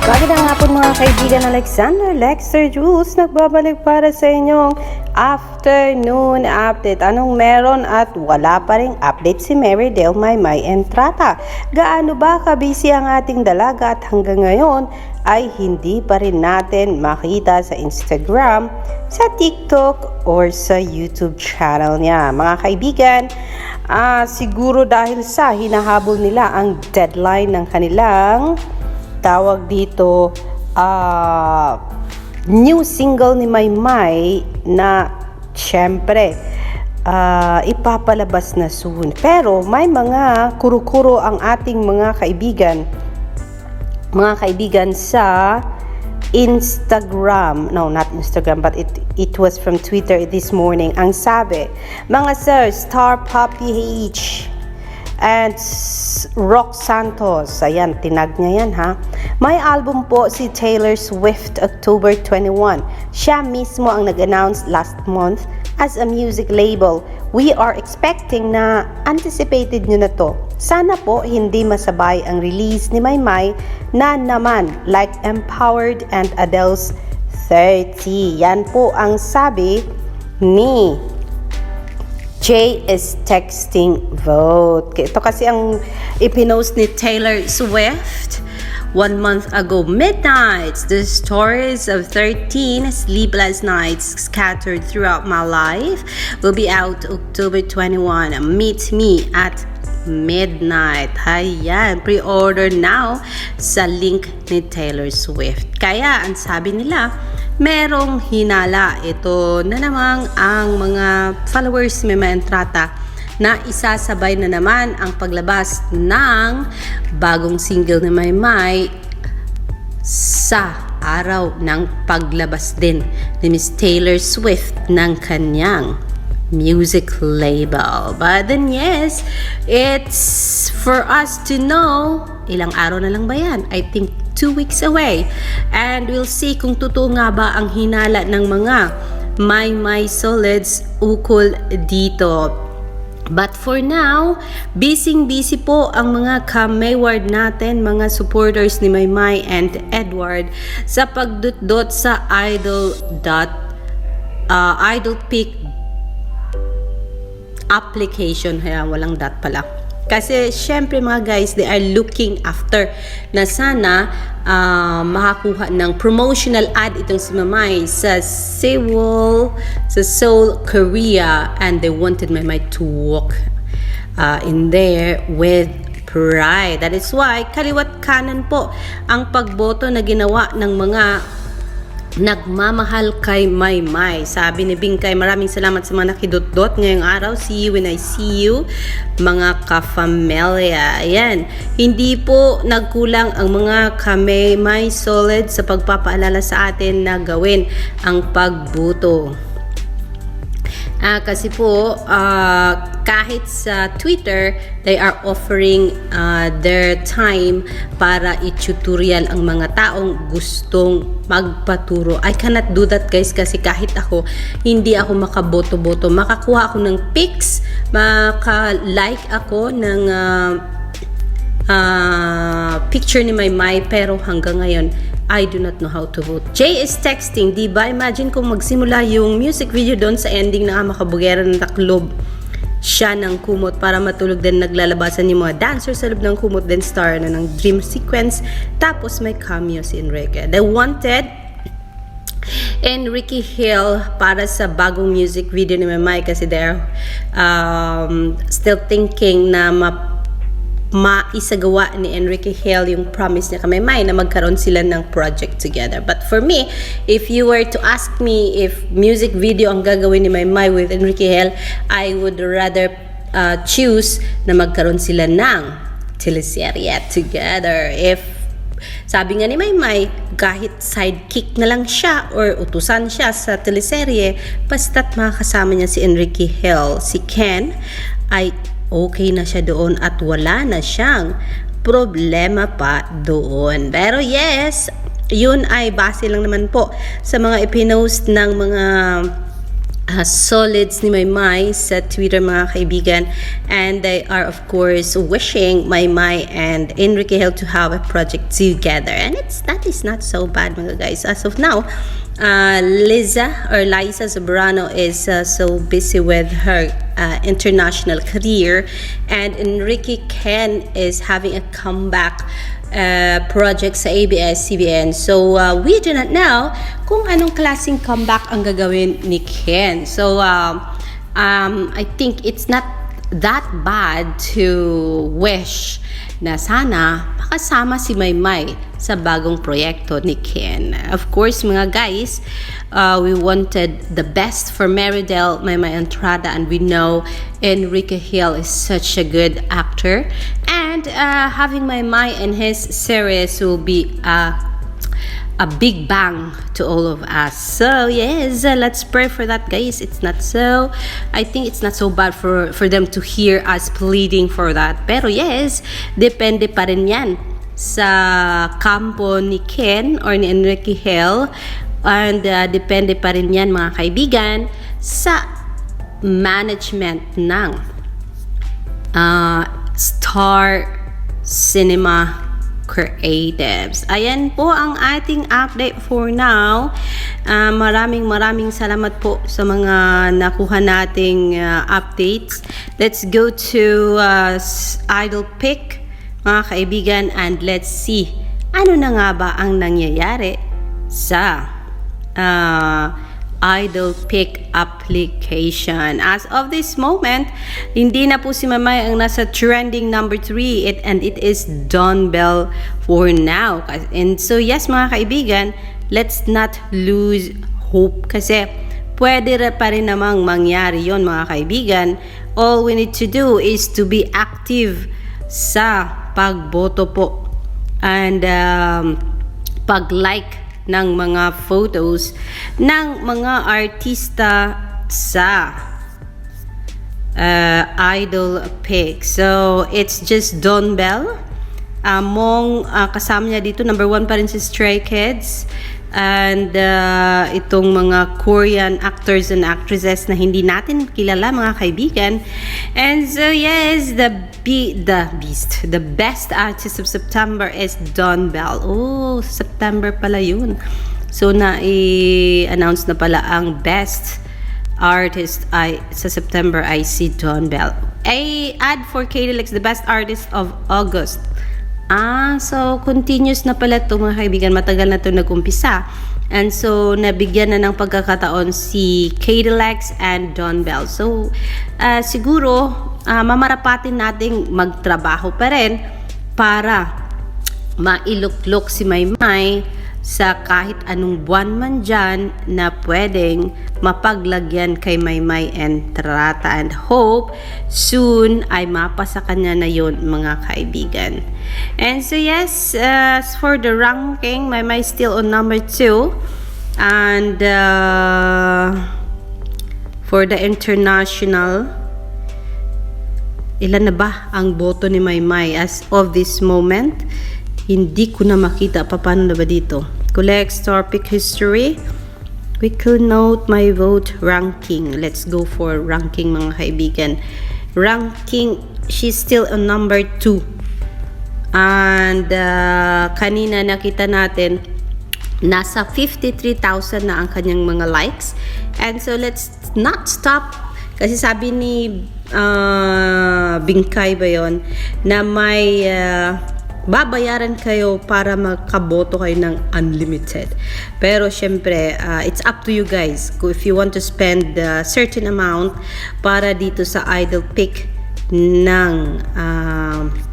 Magandang hapon mga kaibigan, Alexander Lexter Jules nagbabalik para sa inyong afternoon update. Anong meron at wala pa ring update si Marydel Maymay Entrata. Gaano ba kabisi ang ating dalaga at hanggang ngayon ay hindi pa rin natin makita sa Instagram, sa TikTok or sa YouTube channel niya. Mga kaibigan, siguro dahil sa hinahabol nila ang deadline ng kanilang tawag dito new single ni Maymay na syempre ipapalabas na soon. Pero may mga kuro-kuro ang ating mga kaibigan sa Instagram. No, not Instagram, but it was from Twitter this morning. Ang sabi, mga sir, Star Poppy H and Rock Santos, ayan, tinag niya yan ha. May album po si Taylor Swift October 21. Siya mismo ang nag-announce last month as a music label. We are expecting na anticipated nyo na to. Sana po hindi masabay ang release ni Maymay na naman like Empowered and Adele's 30. Yan po ang sabi ni Jay is texting vote. Ito kasi ang ipinost ni Taylor Swift 1 month ago. Midnights, the stories of 13 sleepless nights scattered throughout my life will be out October 21. Meet me at midnight. Ayan, pre-order now sa link ni Taylor Swift. Kaya ang sabi nila, merong hinala. Ito na namang ang mga followers ni Maymay Entrata na isasabay na naman ang paglabas ng bagong single ni Maymay sa araw ng paglabas din ni Miss Taylor Swift ng kanyang music label. But then yes, it's for us to know, ilang araw na lang ba yan? I think 2 weeks away. And we'll see kung totoo nga ba ang hinala ng mga Maymay solids ukol dito. But for now, busy po ang mga ka-Mayward natin, mga supporters ni Maymay and Edward sa pagdutdot sa idolpic application. Kaya walang dot pala. Kasi syempre mga guys, they are looking after na sana makakuha ng promotional ad itong si Maymay sa Seoul, Korea, and they wanted Maymay to walk in there with pride. That is why kaliwat kanan po ang pagboto na ginawa ng mga nagmamahal kay Maymay. Sabi ni Bingkay, maraming salamat sa mga nakidot-dot ngayong araw. See you when I see you, mga ka-familia. Ayan, hindi po nagkulang ang mga ka-Maymay solid sa pagpapaalala sa atin na gawin ang pagboto. Kasi po kahit sa Twitter, they are offering their time para i-tutorial ang mga taong gustong magpaturo. I cannot do that guys, kasi kahit ako hindi ako makaboto-boto. Makakuha ako ng pics, maka-like ako ng picture ni Maymay, pero hanggang ngayon I do not know how to vote. Jay is texting, diba? Imagine kung magsimula yung music video doon sa ending na makabugera ng taklob siya ng kumot para matulog din, naglalabasan yung mga dancers sa loob ng kumot, then star na ng dream sequence. Tapos may cameo si Enrique. They wanted Enrique Hill para sa bagong music video ni Maymay kasi they're still thinking na maisagawa ni Enrique Hill yung promise niya kay Maymay na magkaroon sila ng project together. But for me, if you were to ask me if music video ang gagawin ni Maymay with Enrique Hill, I would rather choose na magkaroon sila ng teleserye together. If sabi nga ni Maymay, kahit sidekick na lang siya or utusan siya sa teleserye, basta't makakasama niya si Enrique Hill, si Ken, ay okay na siya doon at wala na siyang problema pa doon. Pero yes, yun ay base lang naman po sa mga ipinost ng mga solids ni Maymay sa Twitter, mga kaibigan, and they are of course wishing Maymay and Enrique Hill to have a project together, and that is not so bad, mga guys. As of now, Liza Zambrano is so busy with her international career, and Enrique Ken is having a comeback project sa ABS-CBN. So we do not know kung anong klaseng comeback ang gagawin ni Ken. So I think it's not that bad to wish na sana makasama si Maymay sa bagong proyekto ni Ken. Of course, mga guys, we wanted the best for Meridel, Maymay Entrada, and we know Enrique Hill is such a good actor, and having Maymay in his series will be a big bang to all of us. So yes, let's pray for that, guys. I think it's not so bad for them to hear us pleading for that. Pero yes, depende pa rin yan sa kampo ni Ken or ni Enrique Hill, and depende pa rin yan, mga kaibigan, sa management ng Star Cinema Creatives. Ayan po ang ating update for now. Maraming salamat po sa mga nakuha nating updates. Let's go to Idol Pick, mga kaibigan, and let's see ano na nga ba ang nangyayari sa Idol Pick application. As of this moment, hindi na po si Maymay ang nasa trending number 3, and it is Dawn Bell for now. And so yes, mga kaibigan, let's not lose hope, kasi pwede pa rin namang mangyari yon, mga kaibigan. All we need to do is to be active sa pagboto po, and pag-like ng mga photos ng mga artista sa Idol Pick. So it's just Dawn Bell. Among kasama niya dito, number 1 pa rin si Stray Kids, and itong mga Korean actors and actresses na hindi natin kilala, mga kaibigan. And so yes, the best artist of September is Dawn Bell. Oh, September pala yun. So na-announce na pala ang best artist sa September ay si Dawn Bell. Ad for KDLX, the best artist of August. So continuous na pala ito, mga kaibigan. Matagal na ito nag-umpisa. And so nabigyan na ng pagkakataon si KDLX and Dawn Bell. So siguro mamarapatin nating magtrabaho pa rin para mailuklok si Maymay sa kahit anong buwan man dyan na pwedeng mapaglagyan kay Maymay Entrata, and hope soon ay mapasa kanya na yun, mga kaibigan. And so yes, as for the ranking, Maymay still on number 2, and for the international, ilan na ba ang boto ni Maymay as of this moment? Hindi ko na makita paano na ba dito. Collect Star Pick history. We could note my vote ranking. Let's go for ranking, mga kaibigan. Ranking, she's still on number 2. And kanina nakita natin nasa 53,000 na ang kanyang mga likes. And so let's not stop, kasi sabi ni Bingkay ba yun, na may babayaran kayo para makaboto kayo ng unlimited. Pero syempre, it's up to you guys. If you want to spend a certain amount para dito sa Idol Pick ng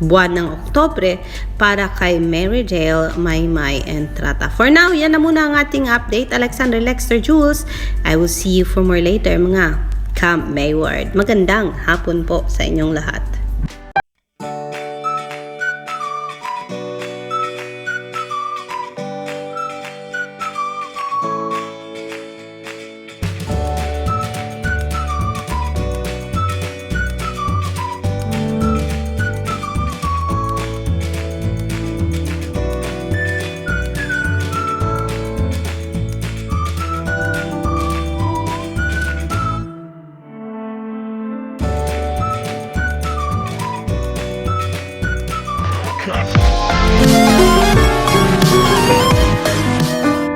buwan ng Oktubre para kay Meridel, Maymay Entrata. For now, yan na muna ang ating update. Alexander Lexter Jules, I will see you for more later, mga Camp Mayward. Magandang hapon po sa inyong lahat.